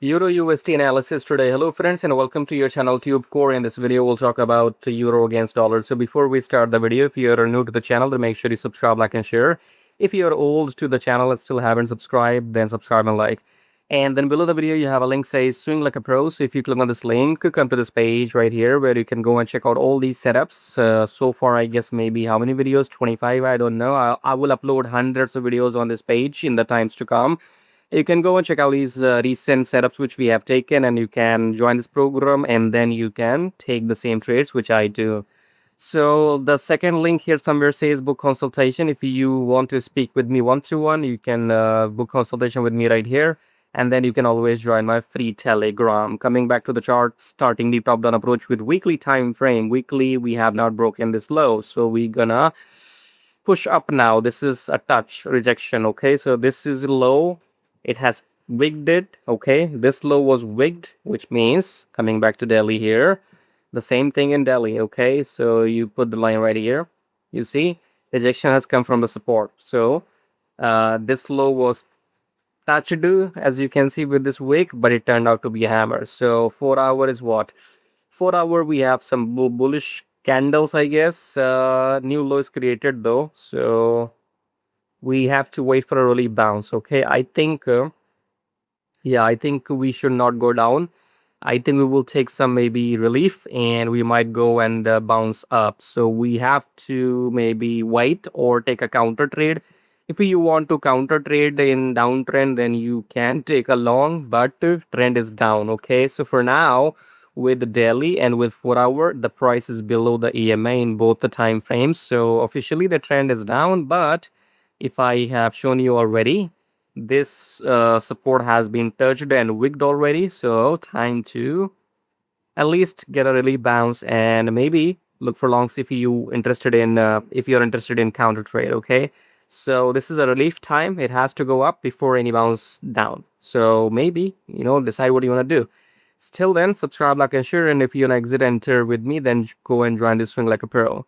Euro USD analysis today. Hello friends and welcome to your channel TubeCore. In this video we'll talk about euro against dollar. So before we start the video, if you are new to the channel, then make sure you subscribe, like and share. If you are old to the channel and still haven't subscribed, then subscribe and like. And then below the video you have a link says swing like a pro. So if you click on this link, come to this page right here where you can go and check out all these setups. So far I guess maybe how many videos, 25, I don't know. I will upload hundreds of videos on this page in the times to come. You can go and check out these recent setups which we have taken, and you can join this program and then you can take the same trades which I do. So the second link here somewhere says book consultation. If you want to speak with me one-to-one, you can book consultation with me right here. And then you can always join my free Telegram. Coming back to the chart, starting the top down approach with weekly time frame. Weekly, we have not broken this low. So we're gonna push up now. This is a touch rejection. Okay, so this is low. It has wigged it. Okay, this low was wigged, which means coming back to Delhi here, the same thing in Delhi. Okay, so you put the line right here. You see, rejection has come from the support. So this low was touched, as you can see with this wick, but it turned out to be a hammer. So 4 hour is what? 4 hour we have some bullish candles, I guess. New low is created though, so we have to wait for a really bounce. Okay, I think I think we should not go down. I think we will take some maybe relief and we might go and bounce up. So we have to maybe wait or take a counter trade. If you want to counter trade in downtrend, then you can take a long, but trend is down. Okay, so for now with daily and with 4 hour, the price is below the EMA in both the time frames. So officially the trend is down, but if I have shown you already, this support has been touched and wigged already. So time to at least get a really bounce and maybe look for longs if you're interested in counter trade. Okay, so this is a relief time. It has to go up before any bounce down. So maybe decide what you want to do. Still then, subscribe, like and share, and if you want to exit enter with me, then go and join this swing like a pro.